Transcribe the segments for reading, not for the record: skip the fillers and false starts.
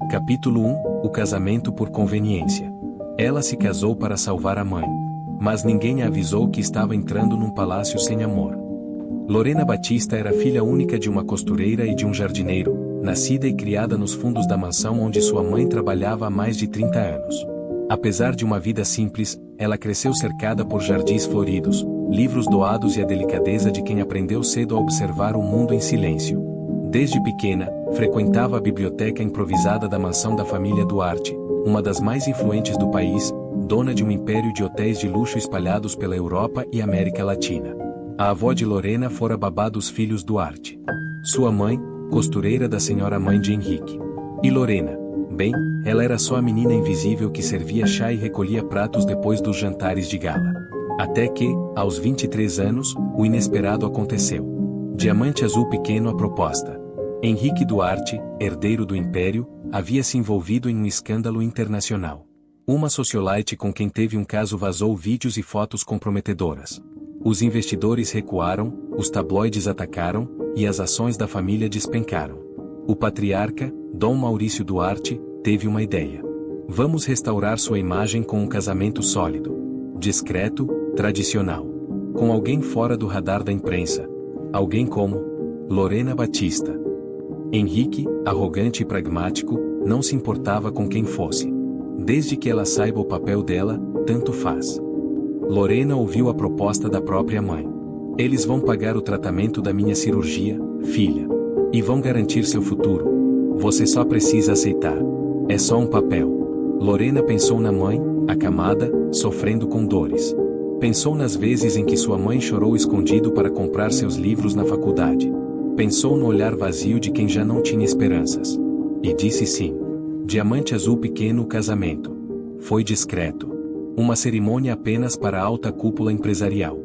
Capítulo 1 O casamento por conveniência. Ela se casou para salvar a mãe. Mas ninguém a avisou que estava entrando num palácio sem amor. Lorena Batista era filha única de uma costureira e de um jardineiro, nascida e criada nos fundos da mansão onde sua mãe trabalhava há mais de 30 anos. Apesar de uma vida simples, ela cresceu cercada por jardins floridos, livros doados e a delicadeza de quem aprendeu cedo a observar o mundo em silêncio. Desde pequena, frequentava a biblioteca improvisada da mansão da família Duarte, uma das mais influentes do país, dona de um império de hotéis de luxo espalhados pela Europa e América Latina. A avó de Lorena fora babá dos filhos Duarte. Sua mãe, costureira da senhora mãe de Henrique. E Lorena, bem, ela era só a menina invisível que servia chá e recolhia pratos depois dos jantares de gala. Até que, aos 23 anos, o inesperado aconteceu. Diamante azul pequeno a proposta. Henrique Duarte, herdeiro do império, havia se envolvido em um escândalo internacional. Uma socialite com quem teve um caso vazou vídeos e fotos comprometedoras. Os investidores recuaram, os tabloides atacaram, e as ações da família despencaram. O patriarca, Dom Maurício Duarte, teve uma ideia. Vamos restaurar sua imagem com um casamento sólido. Discreto, tradicional. Com alguém fora do radar da imprensa. Alguém como Lorena Batista. Henrique, arrogante e pragmático, não se importava com quem fosse. Desde que ela saiba o papel dela, tanto faz. Lorena ouviu a proposta da própria mãe. Eles vão pagar o tratamento da minha cirurgia, filha. E vão garantir seu futuro. Você só precisa aceitar. É só um papel. Lorena pensou na mãe, acamada, sofrendo com dores. Pensou nas vezes em que sua mãe chorou escondido para comprar seus livros na faculdade. Pensou no olhar vazio de quem já não tinha esperanças. E disse sim. Diamante azul pequeno casamento. Foi discreto. Uma cerimônia apenas para a alta cúpula empresarial.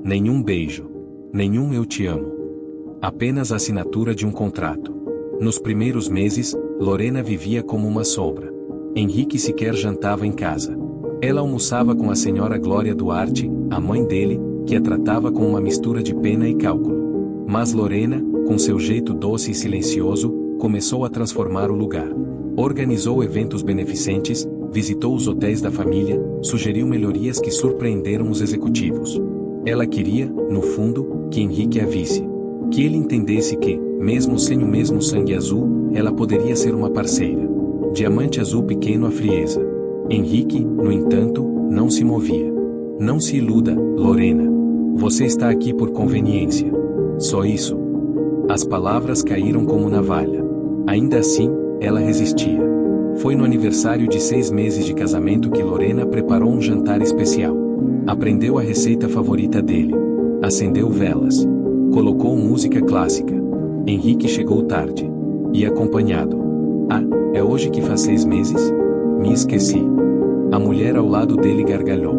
Nenhum beijo. Nenhum eu te amo. Apenas a assinatura de um contrato. Nos primeiros meses, Lorena vivia como uma sombra. Henrique sequer jantava em casa. Ela almoçava com a senhora Glória Duarte, a mãe dele, que a tratava com uma mistura de pena e cálculo. Mas Lorena, com seu jeito doce e silencioso, começou a transformar o lugar. Organizou eventos beneficentes, visitou os hotéis da família, sugeriu melhorias que surpreenderam os executivos. Ela queria, no fundo, que Henrique a visse. Que ele entendesse que, mesmo sem o mesmo sangue azul, ela poderia ser uma parceira. Diamante azul pequeno a frieza. Henrique, no entanto, não se movia. Não se iluda, Lorena. Você está aqui por conveniência. Só isso. As palavras caíram como navalha. Ainda assim, ela resistia. Foi no aniversário de 6 meses de casamento que Lorena preparou um jantar especial. Aprendeu a receita favorita dele. Acendeu velas. Colocou música clássica. Henrique chegou tarde. E acompanhado. Ah, é hoje que faz 6 meses? Me esqueci. A mulher ao lado dele gargalhou.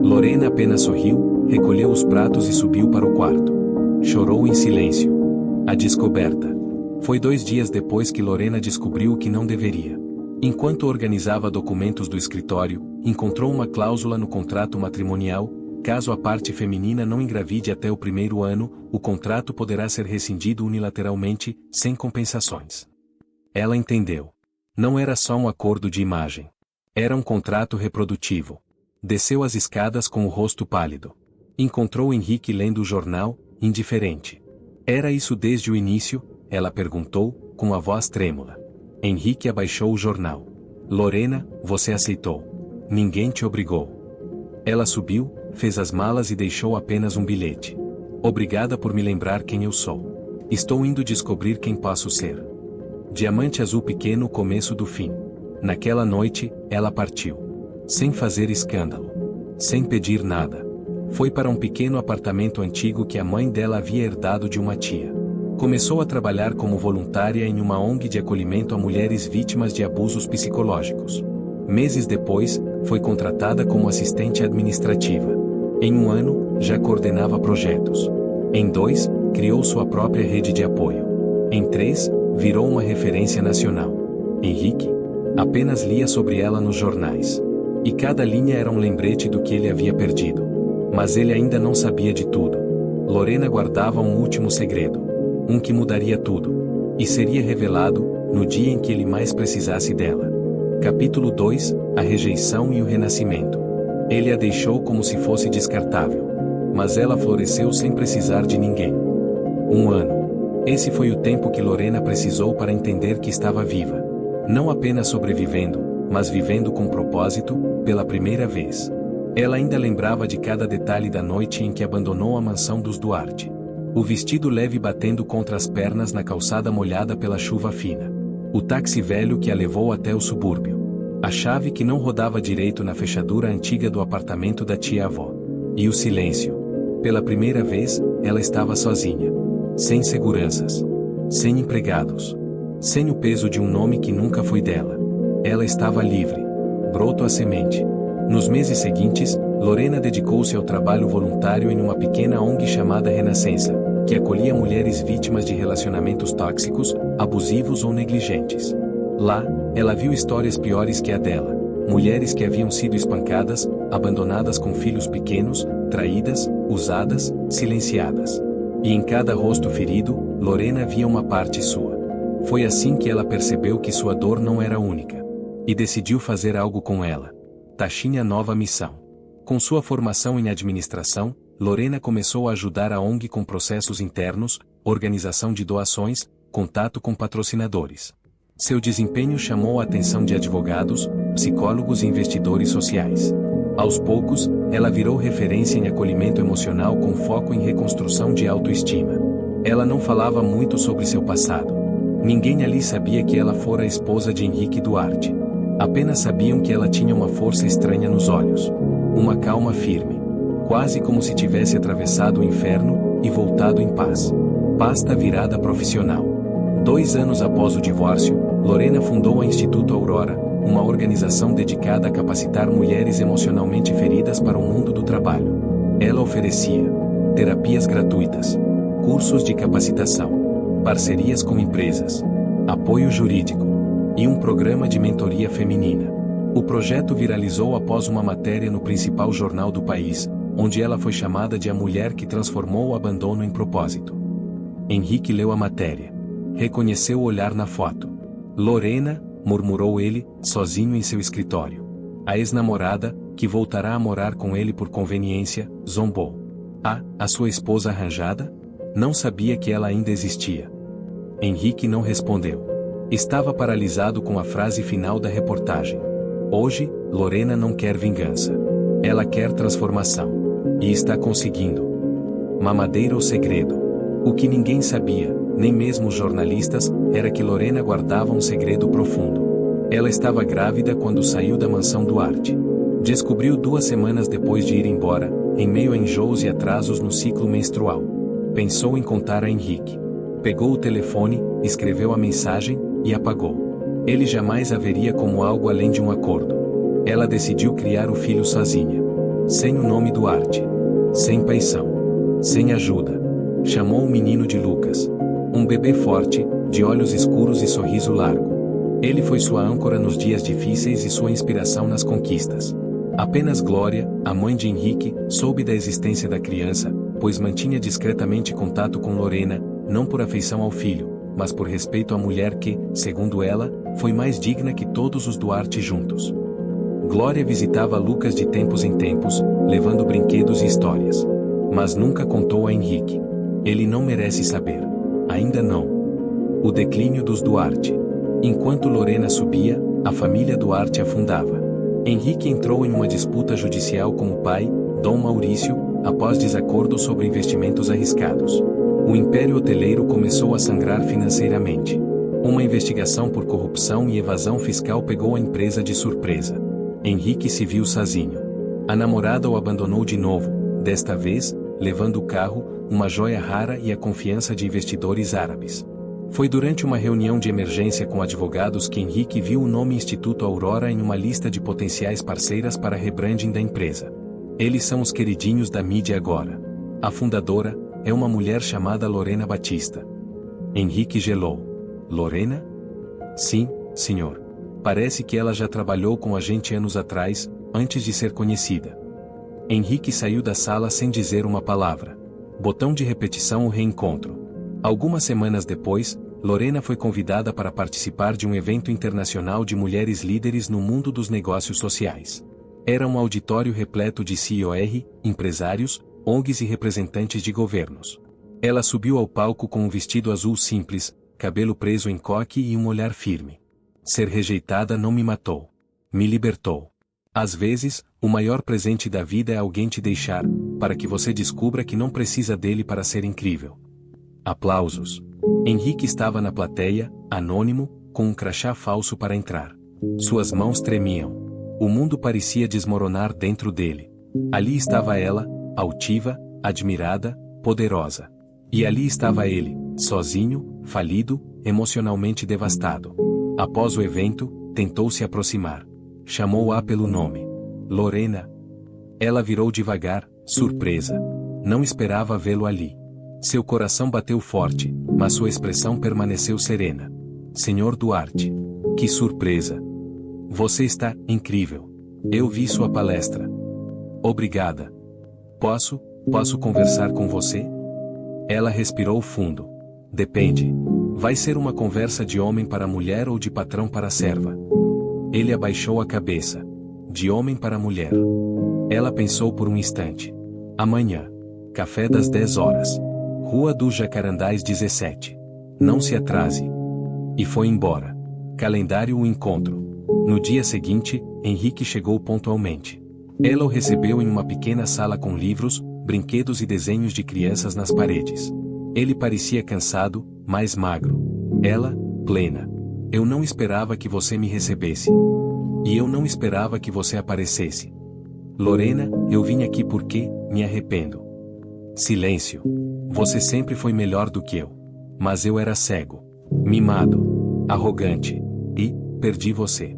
Lorena apenas sorriu, recolheu os pratos e subiu para o quarto. Chorou em silêncio. A descoberta. Foi 2 dias depois que Lorena descobriu o que não deveria. Enquanto organizava documentos do escritório, encontrou uma cláusula no contrato matrimonial: caso a parte feminina não engravide até o 1º ano, o contrato poderá ser rescindido unilateralmente, sem compensações. Ela entendeu. Não era só um acordo de imagem. Era um contrato reprodutivo. Desceu as escadas com o rosto pálido. Encontrou Henrique lendo o jornal, indiferente. Era isso desde o início? Ela perguntou, com a voz trêmula. Henrique abaixou o jornal. Lorena, você aceitou. Ninguém te obrigou. Ela subiu, fez as malas e deixou apenas um bilhete. Obrigada por me lembrar quem eu sou. Estou indo descobrir quem posso ser. Diamante azul pequeno, começo do fim. Naquela noite, ela partiu. Sem fazer escândalo. Sem pedir nada. Foi para um pequeno apartamento antigo que a mãe dela havia herdado de uma tia. Começou a trabalhar como voluntária em uma ONG de acolhimento a mulheres vítimas de abusos psicológicos. Meses depois, foi contratada como assistente administrativa. Em 1 ano, já coordenava projetos. Em 2, criou sua própria rede de apoio. Em 3, virou uma referência nacional. Henrique apenas lia sobre ela nos jornais. E cada linha era um lembrete do que ele havia perdido. Mas ele ainda não sabia de tudo. Lorena guardava um último segredo. Um que mudaria tudo. E seria revelado, no dia em que ele mais precisasse dela. Capítulo 2, A rejeição e o renascimento. Ele a deixou como se fosse descartável. Mas ela floresceu sem precisar de ninguém. 1 ano. Esse foi o tempo que Lorena precisou para entender que estava viva. Não apenas sobrevivendo, mas vivendo com propósito, pela primeira vez. Ela ainda lembrava de cada detalhe da noite em que abandonou a mansão dos Duarte. O vestido leve batendo contra as pernas na calçada molhada pela chuva fina. O táxi velho que a levou até o subúrbio. A chave que não rodava direito na fechadura antiga do apartamento da tia-avó. E o silêncio. Pela primeira vez, ela estava sozinha. Sem seguranças. Sem empregados. Sem o peso de um nome que nunca foi dela. Ela estava livre. Brotou a semente. Nos meses seguintes, Lorena dedicou-se ao trabalho voluntário em uma pequena ONG chamada Renascença, que acolhia mulheres vítimas de relacionamentos tóxicos, abusivos ou negligentes. Lá, ela viu histórias piores que a dela. Mulheres que haviam sido espancadas, abandonadas com filhos pequenos, traídas, usadas, silenciadas. E em cada rosto ferido, Lorena via uma parte sua. Foi assim que ela percebeu que sua dor não era única. E decidiu fazer algo com ela. Taxinha nova missão. Com sua formação em administração, Lorena começou a ajudar a ONG com processos internos, organização de doações, contato com patrocinadores. Seu desempenho chamou a atenção de advogados, psicólogos e investidores sociais. Aos poucos, ela virou referência em acolhimento emocional com foco em reconstrução de autoestima. Ela não falava muito sobre seu passado. Ninguém ali sabia que ela fora a esposa de Henrique Duarte. Apenas sabiam que ela tinha uma força estranha nos olhos. Uma calma firme. Quase como se tivesse atravessado o inferno e voltado em paz. Paz da virada profissional. 2 anos após o divórcio, Lorena fundou a Instituto Aurora, uma organização dedicada a capacitar mulheres emocionalmente feridas para o mundo do trabalho. Ela oferecia terapias gratuitas, cursos de capacitação, parcerias com empresas, apoio jurídico e um programa de mentoria feminina. O projeto viralizou após uma matéria no principal jornal do país, onde ela foi chamada de a mulher que transformou o abandono em propósito. Henrique leu a matéria. Reconheceu o olhar na foto. Lorena, murmurou ele, sozinho em seu escritório. A ex-namorada, que voltará a morar com ele por conveniência, zombou. A sua esposa arranjada? Não sabia que ela ainda existia. Henrique não respondeu. Estava paralisado com a frase final da reportagem. Hoje, Lorena não quer vingança. Ela quer transformação. E está conseguindo. Mamadeira ou segredo? O que ninguém sabia, nem mesmo os jornalistas, era que Lorena guardava um segredo profundo. Ela estava grávida quando saiu da mansão Duarte. Descobriu 2 semanas depois de ir embora, em meio a enjoos e atrasos no ciclo menstrual. Pensou em contar a Henrique. Pegou o telefone, escreveu a mensagem, e apagou. Ele jamais a veria como algo além de um acordo. Ela decidiu criar o filho sozinha. Sem o nome Duarte. Sem paixão. Sem ajuda. Chamou o menino de Lucas. Um bebê forte, de olhos escuros e sorriso largo. Ele foi sua âncora nos dias difíceis e sua inspiração nas conquistas. Apenas Glória, a mãe de Henrique, soube da existência da criança, pois mantinha discretamente contato com Lorena, não por afeição ao filho, mas por respeito à mulher que, segundo ela, foi mais digna que todos os Duarte juntos. Glória visitava Lucas de tempos em tempos, levando brinquedos e histórias. Mas nunca contou a Henrique. Ele não merece saber. Ainda não. O declínio dos Duarte. Enquanto Lorena subia, a família Duarte afundava. Henrique entrou em uma disputa judicial com o pai, Dom Maurício, após desacordo sobre investimentos arriscados. O império hoteleiro começou a sangrar financeiramente. Uma investigação por corrupção e evasão fiscal pegou a empresa de surpresa. Henrique se viu sozinho. A namorada o abandonou de novo, desta vez, levando o carro, uma joia rara e a confiança de investidores árabes. Foi durante uma reunião de emergência com advogados que Henrique viu o nome Instituto Aurora em uma lista de potenciais parceiras para rebranding da empresa. Eles são os queridinhos da mídia agora. A fundadora é uma mulher chamada Lorena Batista. Henrique gelou. Lorena? Sim, senhor. Parece que ela já trabalhou com a gente anos atrás, antes de ser conhecida. Henrique saiu da sala sem dizer uma palavra. Botão de repetição o reencontro. Algumas semanas depois, Lorena foi convidada para participar de um evento internacional de mulheres líderes no mundo dos negócios sociais. Era um auditório repleto de CEOs, empresários, ONGs e representantes de governos. Ela subiu ao palco com um vestido azul simples, cabelo preso em coque e um olhar firme. Ser rejeitada não me matou. Me libertou. Às vezes, o maior presente da vida é alguém te deixar, para que você descubra que não precisa dele para ser incrível. Aplausos. Henrique estava na plateia, anônimo, com um crachá falso para entrar. Suas mãos tremiam. O mundo parecia desmoronar dentro dele. Ali estava ela, altiva, admirada, poderosa. E ali estava ele, sozinho, falido, emocionalmente devastado. Após o evento, tentou se aproximar. Chamou-a pelo nome. Lorena. Ela virou devagar, surpresa. Não esperava vê-lo ali. Seu coração bateu forte, mas sua expressão permaneceu serena. Senhor Duarte. Que surpresa! Você está incrível. Eu vi sua palestra. Obrigada. Posso conversar com você? Ela respirou fundo. Depende. Vai ser uma conversa de homem para mulher ou de patrão para serva? Ele abaixou a cabeça. De homem para mulher. Ela pensou por um instante. Amanhã. Café das 10 horas. Rua dos Jacarandás 17. Não se atrase. E foi embora. Calendário o encontro. No dia seguinte, Henrique chegou pontualmente. Ela o recebeu em uma pequena sala com livros, brinquedos e desenhos de crianças nas paredes. Ele parecia cansado, mais magro. Ela, plena. Eu não esperava que você me recebesse. E eu não esperava que você aparecesse. Lorena, eu vim aqui porque me arrependo. Silêncio. Você sempre foi melhor do que eu. Mas eu era cego. Mimado. Arrogante. E perdi você.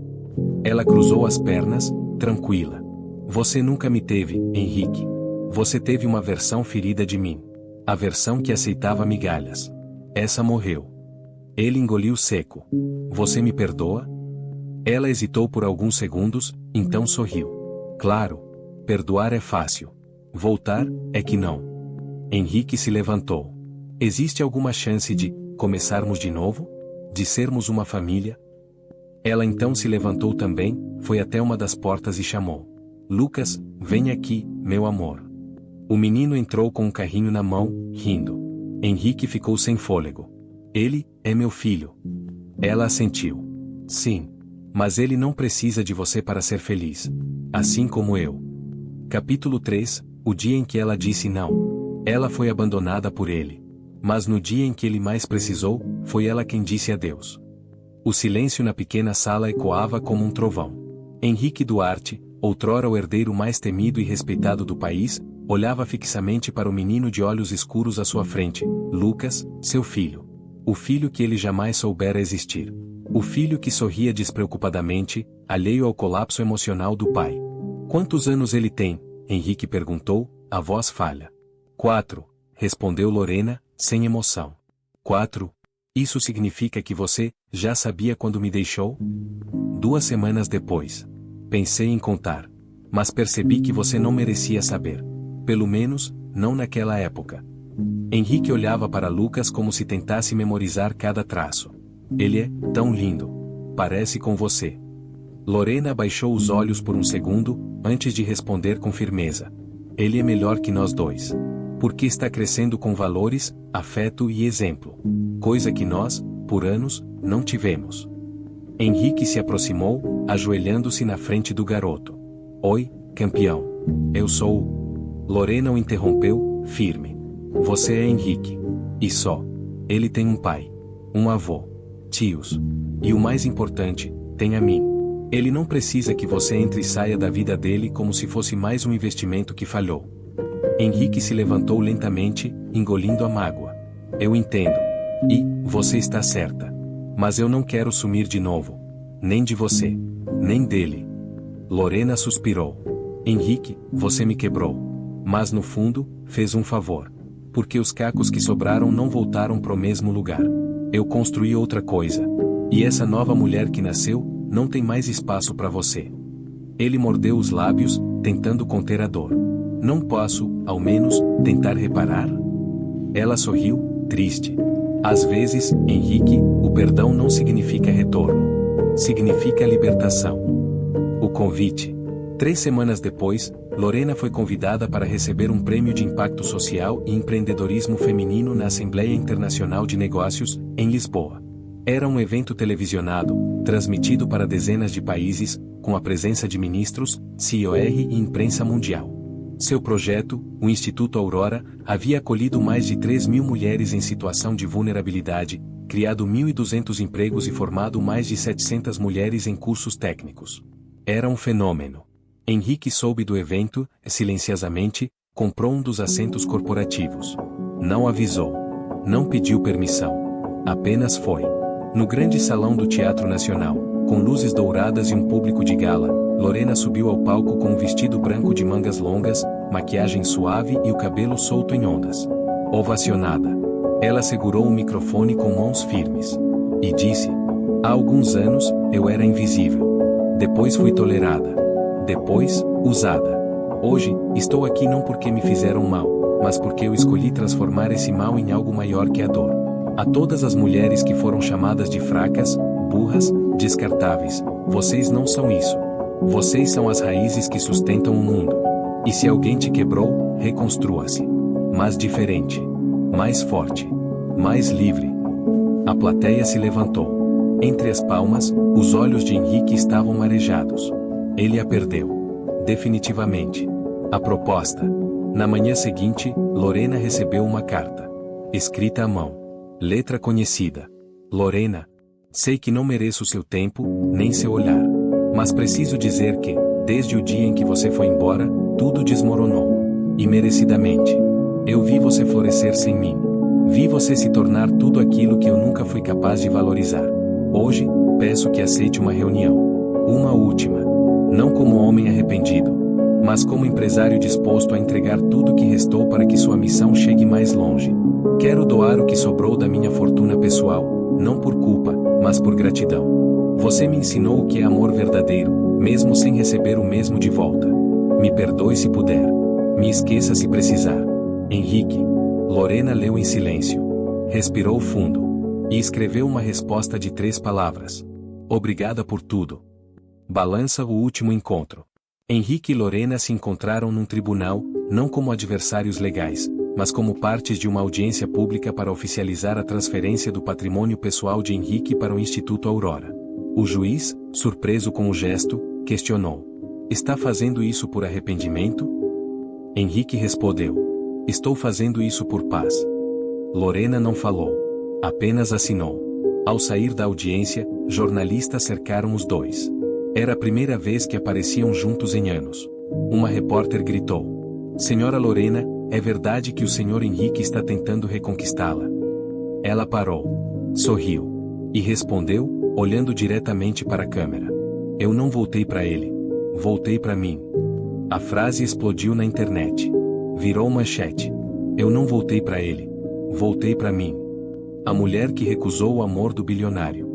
Ela cruzou as pernas, tranquila. Você nunca me teve, Henrique. Você teve uma versão ferida de mim. A versão que aceitava migalhas. Essa morreu. Ele engoliu seco. Você me perdoa? Ela hesitou por alguns segundos, então sorriu. Claro. Perdoar é fácil. Voltar, é que não. Henrique se levantou. Existe alguma chance de começarmos de novo? De sermos uma família? Ela então se levantou também, foi até uma das portas e chamou. Lucas, vem aqui, meu amor. O menino entrou com um carrinho na mão, rindo. Henrique ficou sem fôlego. Ele, é meu filho. Ela assentiu. Sim. Mas ele não precisa de você para ser feliz. Assim como eu. Capítulo 3, o dia em que ela disse não. Ela foi abandonada por ele. Mas no dia em que ele mais precisou, foi ela quem disse adeus. O silêncio na pequena sala ecoava como um trovão. Henrique Duarte, outrora o herdeiro mais temido e respeitado do país, olhava fixamente para o menino de olhos escuros à sua frente, Lucas, seu filho. O filho que ele jamais soubera existir. O filho que sorria despreocupadamente, alheio ao colapso emocional do pai. Quantos anos ele tem? Henrique perguntou, a voz falha. 4, respondeu Lorena, sem emoção. 4? Isso significa que você já sabia quando me deixou? 2 semanas depois. Pensei em contar. Mas percebi que você não merecia saber. Pelo menos, não naquela época. Henrique olhava para Lucas como se tentasse memorizar cada traço. Ele é tão lindo. Parece com você. Lorena abaixou os olhos por um segundo, antes de responder com firmeza. Ele é melhor que nós dois. Porque está crescendo com valores, afeto e exemplo. Coisa que nós, por anos, não tivemos. Henrique se aproximou, ajoelhando-se na frente do garoto. Oi, campeão. Eu sou. Lorena o interrompeu, firme. Você é Henrique. E só. Ele tem um pai. Um avô. Tios. E o mais importante, tem a mim. Ele não precisa que você entre e saia da vida dele como se fosse mais um investimento que falhou. Henrique se levantou lentamente, engolindo a mágoa. Eu entendo. E, você está certa. Mas eu não quero sumir de novo. Nem de você. Nem dele. Lorena suspirou. Henrique, você me quebrou. Mas no fundo, fez um favor. Porque os cacos que sobraram não voltaram pro mesmo lugar. Eu construí outra coisa. E essa nova mulher que nasceu, não tem mais espaço para você. Ele mordeu os lábios, tentando conter a dor. Não posso, ao menos, tentar reparar? Ela sorriu, triste. Às vezes, Henrique, o perdão não significa retorno. Significa libertação. O convite. 3 semanas depois, Lorena foi convidada para receber um prêmio de impacto social e empreendedorismo feminino na Assembleia Internacional de Negócios, em Lisboa. Era um evento televisionado, transmitido para dezenas de países, com a presença de ministros, CEOs e imprensa mundial. Seu projeto, o Instituto Aurora, havia acolhido mais de 3.000 mulheres em situação de vulnerabilidade, criado 1.200 empregos e formado mais de 700 mulheres em cursos técnicos. Era um fenômeno. Henrique soube do evento, silenciosamente, comprou um dos assentos corporativos. Não avisou. Não pediu permissão. Apenas foi. No grande salão do Teatro Nacional, com luzes douradas e um público de gala, Lorena subiu ao palco com um vestido branco de mangas longas, maquiagem suave e o cabelo solto em ondas. Ovacionada. Ela segurou o microfone com mãos firmes. E disse: há alguns anos, eu era invisível. Depois fui tolerada. Depois, usada. Hoje, estou aqui não porque me fizeram mal, mas porque eu escolhi transformar esse mal em algo maior que a dor. A todas as mulheres que foram chamadas de fracas, burras, descartáveis, vocês não são isso. Vocês são as raízes que sustentam o mundo. E se alguém te quebrou, reconstrua-se. Mas diferente. Mais forte. Mais livre. A plateia se levantou. Entre as palmas, os olhos de Henrique estavam marejados. Ele a perdeu. Definitivamente. A proposta. Na manhã seguinte, Lorena recebeu uma carta. Escrita à mão. Letra conhecida. Lorena. Sei que não mereço seu tempo, nem seu olhar. Mas preciso dizer que, desde o dia em que você foi embora, tudo desmoronou. E merecidamente. Eu vi você florescer sem mim. Vi você se tornar tudo aquilo que eu nunca fui capaz de valorizar. Hoje, peço que aceite uma reunião. Uma última. Não como homem arrependido, mas como empresário disposto a entregar tudo que restou para que sua missão chegue mais longe. Quero doar o que sobrou da minha fortuna pessoal, não por culpa, mas por gratidão. Você me ensinou o que é amor verdadeiro, mesmo sem receber o mesmo de volta. Me perdoe se puder. Me esqueça se precisar. Henrique. Lorena leu em silêncio. Respirou fundo. E escreveu uma resposta de 3 palavras. Obrigada por tudo. Balança o último encontro. Henrique e Lorena se encontraram num tribunal, não como adversários legais, mas como partes de uma audiência pública para oficializar a transferência do patrimônio pessoal de Henrique para o Instituto Aurora. O juiz, surpreso com o gesto, questionou: está fazendo isso por arrependimento? Henrique respondeu: estou fazendo isso por paz. Lorena não falou. Apenas assinou. Ao sair da audiência, jornalistas cercaram os dois. Era a primeira vez que apareciam juntos em anos. Uma repórter gritou: Senhora Lorena, é verdade que o senhor Henrique está tentando reconquistá-la? Ela parou. Sorriu. E respondeu, olhando diretamente para a câmera: eu não voltei para ele. Voltei para mim. A frase explodiu na internet. Virou manchete. Eu não voltei para ele. Voltei para mim. A mulher que recusou o amor do bilionário.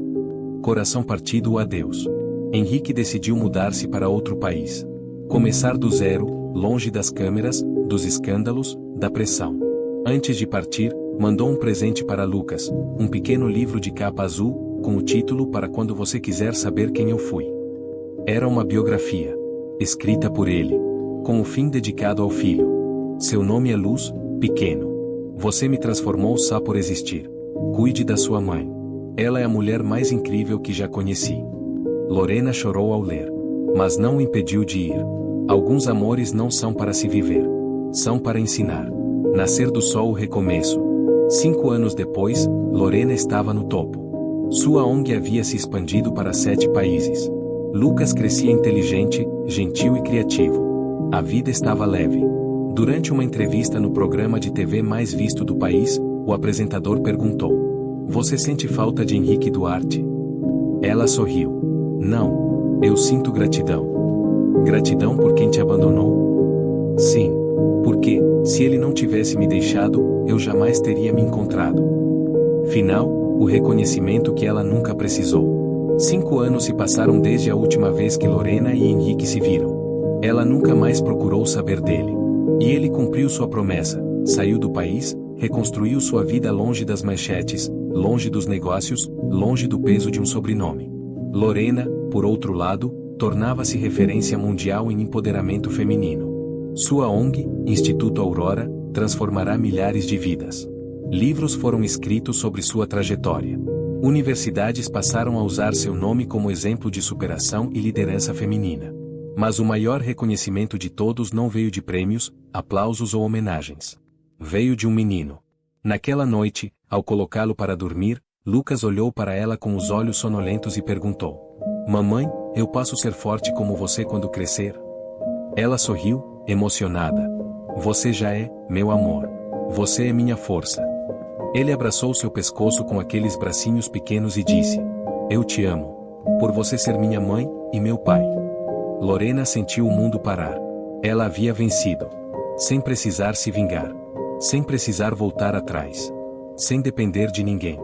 Coração partido o adeus. Henrique decidiu mudar-se para outro país. Começar do zero, longe das câmeras, dos escândalos, da pressão. Antes de partir, mandou um presente para Lucas, um pequeno livro de capa azul, com o título Para Quando Você Quiser Saber Quem Eu Fui. Era uma biografia. Escrita por ele. Com o fim dedicado ao filho. Seu nome é Luz, pequeno. Você me transformou só por existir. Cuide da sua mãe. Ela é a mulher mais incrível que já conheci. Lorena chorou ao ler. Mas não o impediu de ir. Alguns amores não são para se viver. São para ensinar. Nascer do sol o recomeço. 5 anos depois, Lorena estava no topo. Sua ONG havia se expandido para 7 países. Lucas crescia inteligente, gentil e criativo. A vida estava leve. Durante uma entrevista no programa de TV mais visto do país, o apresentador perguntou: você sente falta de Henrique Duarte? Ela sorriu. Não. Eu sinto gratidão. Gratidão por quem te abandonou? Sim. Porque, se ele não tivesse me deixado, eu jamais teria me encontrado. Final, o reconhecimento que ela nunca precisou. 5 anos se passaram desde a última vez que Lorena e Henrique se viram. Ela nunca mais procurou saber dele. E ele cumpriu sua promessa, saiu do país, reconstruiu sua vida longe das manchetes, longe dos negócios, longe do peso de um sobrenome. Lorena, por outro lado, tornava-se referência mundial em empoderamento feminino. Sua ONG, Instituto Aurora, transformará milhares de vidas. Livros foram escritos sobre sua trajetória. Universidades passaram a usar seu nome como exemplo de superação e liderança feminina. Mas o maior reconhecimento de todos não veio de prêmios, aplausos ou homenagens. Veio de um menino. Naquela noite, ao colocá-lo para dormir, Lucas olhou para ela com os olhos sonolentos e perguntou: Mamãe, eu posso ser forte como você quando crescer? Ela sorriu, emocionada. Você já é, meu amor. Você é minha força. Ele abraçou seu pescoço com aqueles bracinhos pequenos e disse: Eu te amo. Por você ser minha mãe e meu pai. Lorena sentiu o mundo parar. Ela havia vencido. Sem precisar se vingar. Sem precisar voltar atrás. Sem depender de ninguém.